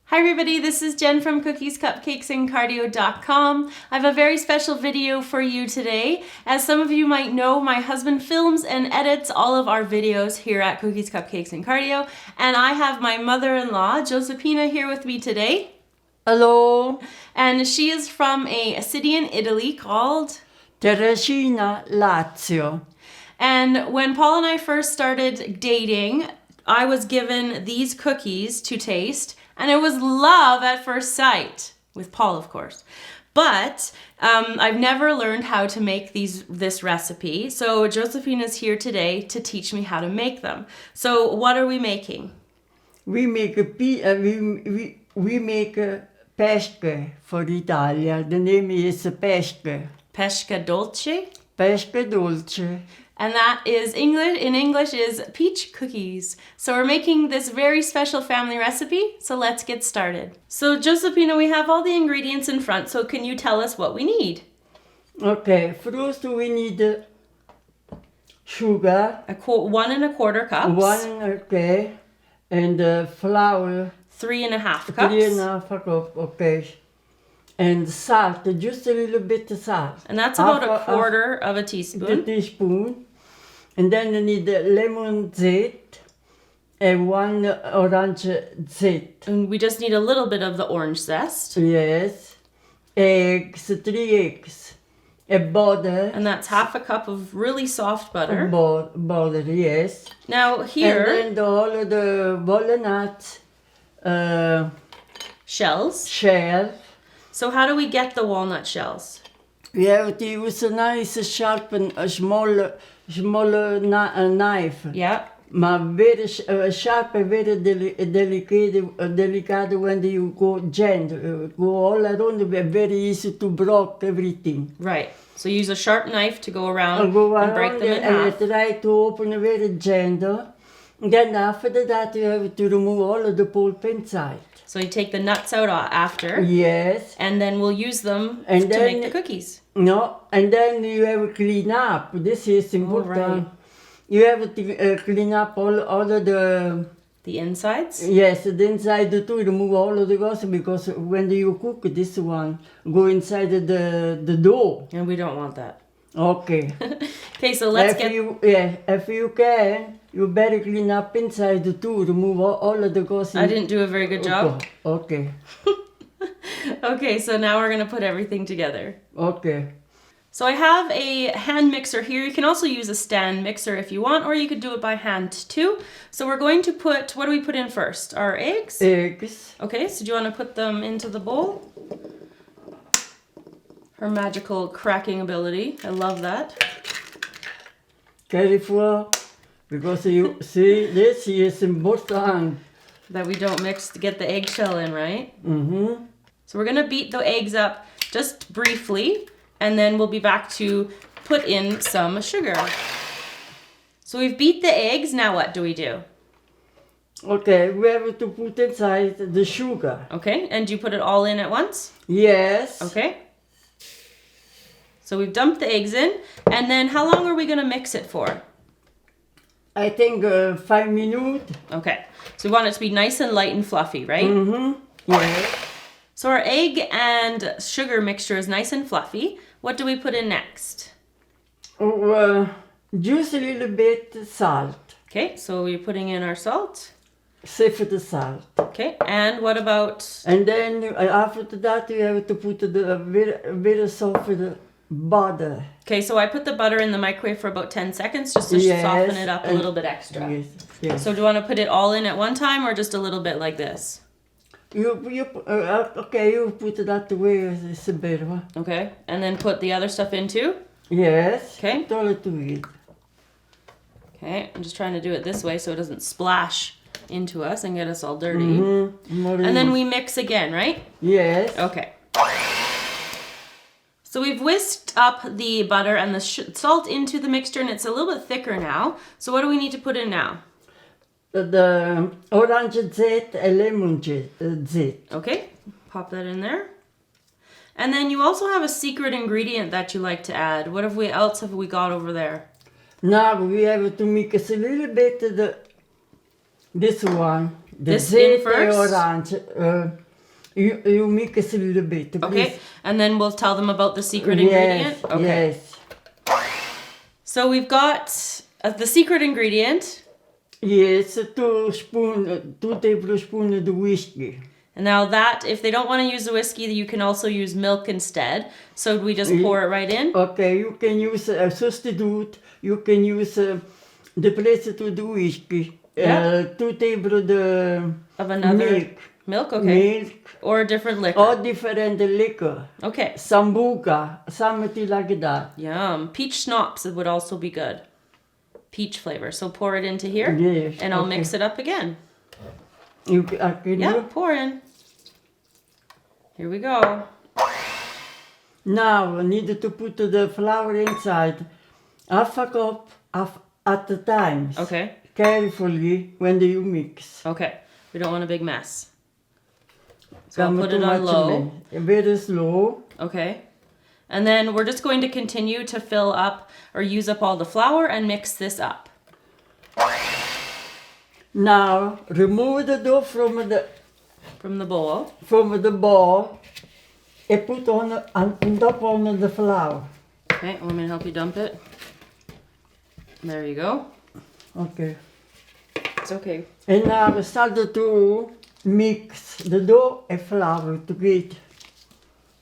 Hi everybody, this is Jen from Cookies, Cupcakes, and Cardio.com. I have a very special video for you today. As some of you might know, my husband films and edits all of our videos here at Cookies, Cupcakes, and Cardio, and I have my mother-in-law, Josephina, here with me today. Hello. And she is from a city in Italy called Terracina, Lazio. And when Paul and I first started dating, I was given these cookies to taste, and it was love at first sight, with Paul, of course. But I've never learned how to make this recipe, so Josephine is here today to teach me how to make them. So what are we making? We make we make pesche for Italia. The name is pesche. Pesche Dolci. Pesche Dolci. And that is in English is peach cookies. So we're making this very special family recipe, so let's get started. So Josephina, we have all the ingredients in front, so can you tell us what we need? Okay, first we need sugar. 1 1/4 cups. Okay, and flour. 3 1/2 cups. 3 1/2 cups, okay. And salt, just a little bit of salt. And that's about a quarter of a teaspoon. A teaspoon. And then you need lemon zest and 1 orange zest. And we just need a little bit of the orange zest. Yes. Eggs, 3 eggs. And butter. And that's 1/2 cup of really soft butter. Butter, yes. Now here... And then all of the walnut shells. Shell. So how do we get the walnut shells? We have to use a nice sharp and small knife. Yeah. Ma very sharp and very delicate when you go gentle, go all around, very easy to break everything. Right. So use a sharp knife to go around and break them in half. And try to open very gentle. Then after that you have to remove all of the pulp inside. So you take the nuts out after. Yes. And then we'll use them to make the cookies. No, and then you have to clean up. This is important. Oh, right. You have to clean up all of the insides? Yes, the inside too. Remove all of the gossip because when you cook this one, go inside the dough. And we don't want that. Okay. Okay, so let's if you can, you better clean up inside too. Remove all of the gossip. I didn't do a very good job. Okay. Okay, so now we're going to put everything together. Okay. So I have a hand mixer here. You can also use a stand mixer if you want, or you could do it by hand too. So we're going to put, what do we put in first? Our eggs? Eggs. Okay, so do you want to put them into the bowl? Her magical cracking ability. I love that. Careful, because you see, this is important. That we don't mix to get the eggshell in, right? Mm-hmm. So we're going to beat the eggs up just briefly, and then we'll be back to put in some sugar. So we've beat the eggs, now what do we do? Okay, we have to put inside the sugar. Okay, and do you put it all in at once? Yes. Okay. So we've dumped the eggs in, and then how long are we going to mix it for? I think 5 minutes. Okay, so we want it to be nice and light and fluffy, right? Mm-hmm. Yeah. So our egg and sugar mixture is nice and fluffy. What do we put in next? Just a little bit salt. Okay, so we're putting in our salt. Sift the salt. Okay, and what about... And then after that you have to put the very soft butter. Okay, so I put the butter in the microwave for about 10 seconds just to soften it up a little bit extra. Yes, yes. So do you want to put it all in at one time or just a little bit like this? Okay, you put that away, it's better. Okay, and then put the other stuff in too? Yes. Okay. All to it. Okay, I'm just trying to do it this way so it doesn't splash into us and get us all dirty. Mm-hmm. And then we mix again, right? Yes. Okay. So we've whisked up the butter and the salt into the mixture, and it's a little bit thicker now. So what do we need to put in now? The orange zest and lemon zest. Okay, pop that in there. And then you also have a secret ingredient that you like to add. What else have we got over there? Now we have to mix a little bit this one. The This zest in first? orange. You mix a little bit, please. Okay, and then we'll tell them about the secret ingredient? Okay. Yes. So we've got the secret ingredient. Yes, 2 tablespoons of whiskey. And now that, if they don't want to use the whiskey, you can also use milk instead. So we just pour it right in? Okay, you can use a substitute. You can use the place to the whiskey. Yeah. 2 tablespoons Of another milk. milk? Okay. Milk. Or a different liquor. Or different liquor. Okay. Sambuca, something like that. Yum. Peach schnapps would also be good. Peach flavor. So pour it into here. Yes, And I'll okay. mix it up again. Can Yeah, you? pour in. Here we go. Now, I need to put the flour inside. Half a cup at a time. Okay. Carefully when you mix. Okay. We don't want a big mess. So I'll Come put too it on much low. milk. Very slow. Okay. And then we're just going to continue to fill up or use up all the flour and mix this up. Now, remove the dough from From the bowl. the bowl and put on top on the flour. Okay, want me to help you dump it? There you go. Okay. It's okay. And now start to mix the dough and flour together.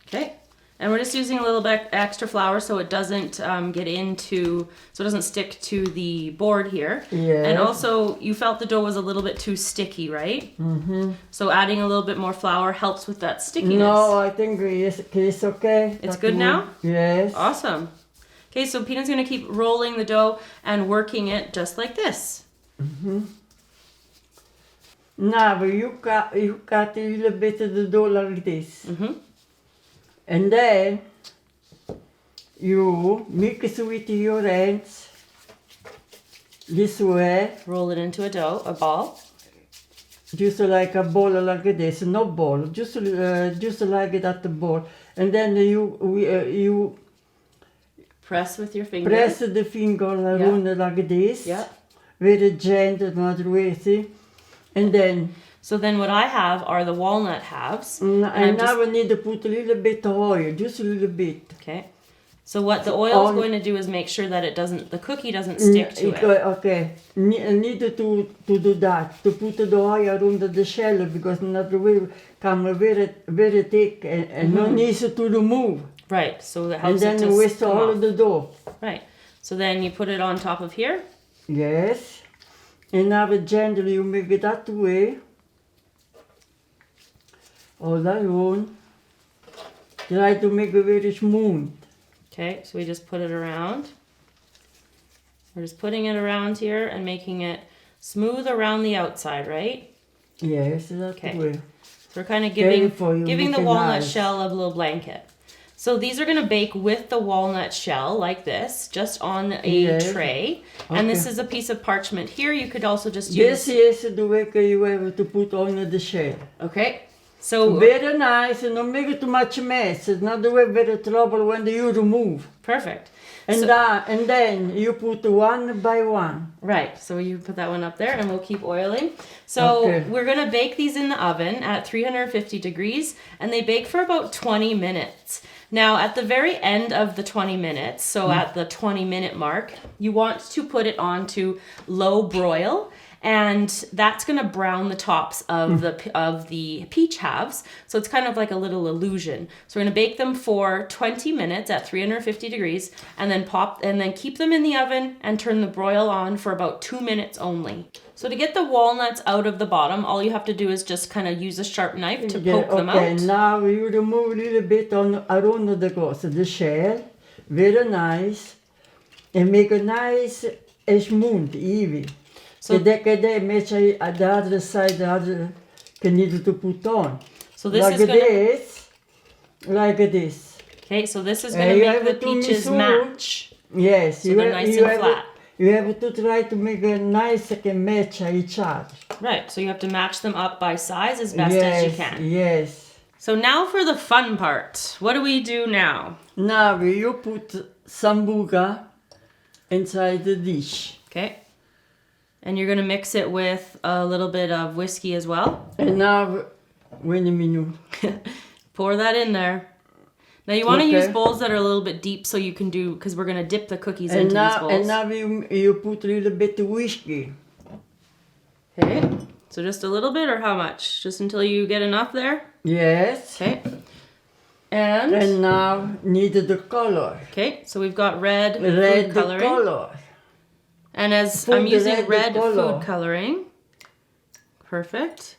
Okay. And we're just using a little bit extra flour so it doesn't get into, so it doesn't stick to the board here. Yes. And also, you felt the dough was a little bit too sticky, right? Mm-hmm. So adding a little bit more flour helps with that stickiness. No, I think it's okay. It's good now? Yes. Awesome. Okay, so Peanut's going to keep rolling the dough and working it just like this. Now you cut a little bit of the dough like this. Mm-hmm. And then you mix with your hands this way, Roll it into a ball. just like a ball like this, no ball, just like that ball. And then you Press with your finger. press the finger around like this, Yeah. very gentle, not crazy. And then So then what I have are the walnut halves. and I'm now we need to put a little bit of oil, just a little bit. Okay. So what the oil is going to do is make sure that the cookie doesn't stick to it. Okay, need to do that, to put the oil around the shell because not will come very thick and no needs to remove. Right. So that And helps then it to you waste come all off. of the dough. Right. So then you put it on top of here. Yes. And now gently you make it that way. All around. Try to make it very smooth. Okay. So we just put it around. We're just putting it around here and making it smooth around the outside, right? Yes, that Okay. way. So we're kind of Careful, you giving make the it walnut nice. shell a little blanket. So these are going to bake with the walnut shell like this, just on a Yes. tray. And this Okay. is a piece of parchment here. You could also just use... This is the way you have to put on the shell. Okay. So Very nice, and don't make it too much mess. It's not the way very trouble when you remove. perfect. And, So- and then you put one by one. Right, so you put that one up there and we'll keep oiling. So Okay. we're gonna bake these in the oven at 350 degrees and they bake for about 20 minutes. Now at the very end of the 20 minutes, so at the 20-minute mark, you want to put it on to low broil, and that's gonna brown the tops of the peach halves. So it's kind of like a little illusion. So we're gonna bake them for 20 minutes at 350 degrees, and then keep them in the oven and turn the broil on for about 2 minutes only. So to get the walnuts out of the bottom, all you have to do is just kind of use a sharp knife to poke them Okay, out. now you remove a little bit around the shell. Very nice. And make a nice smooth, even. So- So that match at the other side, the other can need to put on. So this like is gonna this, like this. okay. So this is gonna you make have the to peaches missouri. match. Yes, So they're nice and flat. You have to try to make a nice can match each other. Right. So you have to match them up by size as best as you can. Yes. So now for the fun part. What do we do now? Now you put sambuca inside the dish. Okay. And you're going to mix it with a little bit of whiskey as well. And now, wait a minute. Pour that in there. Now you want to Okay. use bowls that are a little bit deep so you can do, because we're going to dip the cookies into these bowls. And now you put a little bit of whiskey. Okay. So just a little bit or how much? Just until you get enough there? Yes. Okay. And? And now need the color. Okay, so we've got red Red food coloring. color. And as Put I'm the using red color. food coloring. Perfect.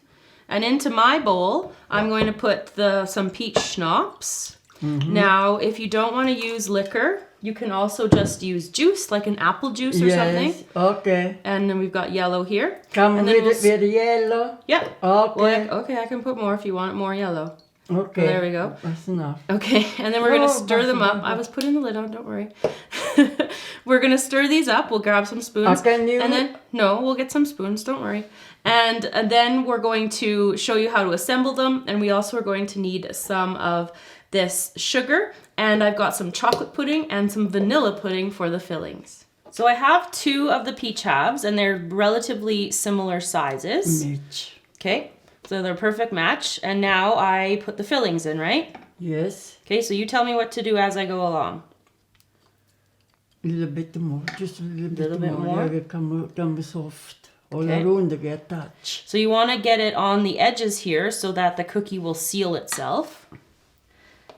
And into my bowl, I'm going to put some peach schnapps. Mm-hmm. Now, if you don't want to use liquor, you can also just use juice, like an apple juice or something. Yes, okay. And then we've got yellow here. Come And then with yellow. Yeah. Okay. Well, okay, I can put more if you want more yellow. Okay. There we go. That's enough. Okay, and then we're going to Oh, stir them up. that's- I was putting the lid on, don't worry. We're going to stir these up. We'll grab some spoons. Can you? And then, no, we'll get some spoons, don't worry. And then we're going to show you how to assemble them. And we also are going to need some of this sugar. And I've got some chocolate pudding and some vanilla pudding for the fillings. So I have 2 of the peach halves, and they're relatively similar sizes. Mitch. Okay, so they're a perfect match. And now I put the fillings in, right? Yes. Okay, so you tell me what to do as I go along. A little bit more. Just a little bit more. more? Yeah, it come soft. All Okay. around to get touch. So you want to get it on the edges here so that the cookie will seal itself.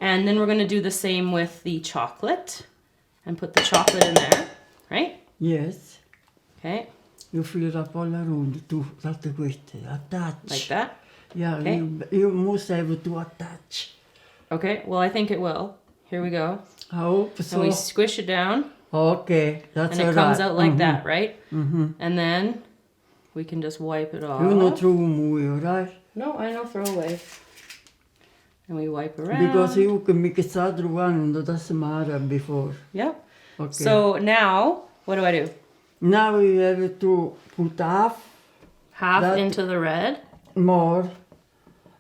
And then we're going to do the same with the chocolate. And put the chocolate in there, right? Yes. Okay, You fill it up all around to that with attach. like that. Yeah, Okay. you must have to attach. Okay, well, I think it will. Here we go. I hope so. And we squish it down, Okay, that's and all it comes right. out like that, right? Mm-hmm. And then we can just wipe it off. You not throw away, right? No, I know, throw away. And we wipe around. Because you can make a other one that doesn't matter before. Yep. Okay. So now, what do I do? Now you have to put Half That- into the red. more.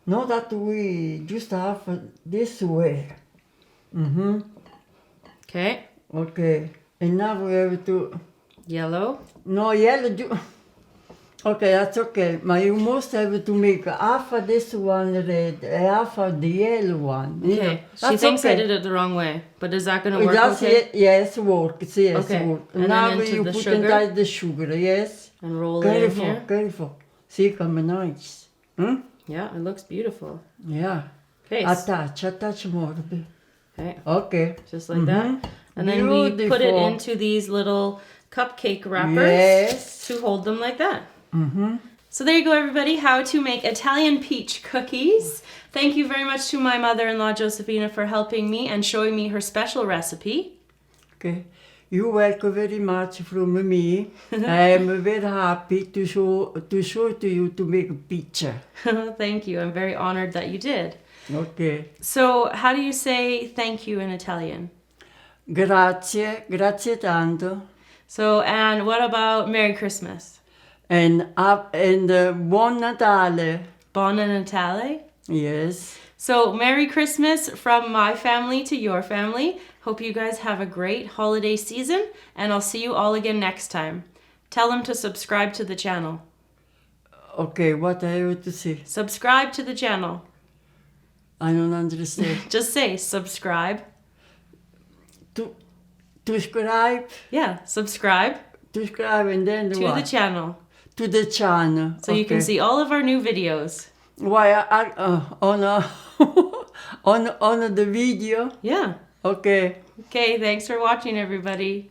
Not that way, just half this way. Mm-hmm. Okay. Okay. And now we have to. Yellow. No, yellow. Okay, that's okay. But you must have to make half of this one red, half of the yellow one. You know. Okay. She That's thinks I okay. did it the wrong way. But is that going to work That's okay? it. Yes, works. Yes, Okay. work. And Now then into you the put sugar? inside the sugar. Yes. And roll it in Careful, here. careful. See, come nice. Hmm? Yeah, it looks beautiful. Yeah. Okay. Attach more. Okay. Okay. Just like that. And then we put it Beautiful. into these little cupcake wrappers Yes. to hold them like that. Mm-hmm. So there you go, everybody, how to make Italian peach cookies. Thank you very much to my mother-in-law, Josefina, for helping me and showing me her special recipe. Okay. You're welcome very much from me. I am very happy to show to you to make a picture. Thank you. I'm very honored that you did. Okay. So how do you say thank you in Italian? Grazie, grazie tanto. So, and what about Merry Christmas? And Buon Natale. Buon Natale? Yes. So, Merry Christmas from my family to your family. Hope you guys have a great holiday season, and I'll see you all again next time. Tell them to subscribe to the channel. Okay, what I have to say? Subscribe to the channel. I don't understand. Just say subscribe. to subscribe, Yeah, subscribe and then to what? the channel To the channel. so you can Okay. see all of our new videos. Why on the video? Yeah. Okay. Okay, thanks for watching, everybody.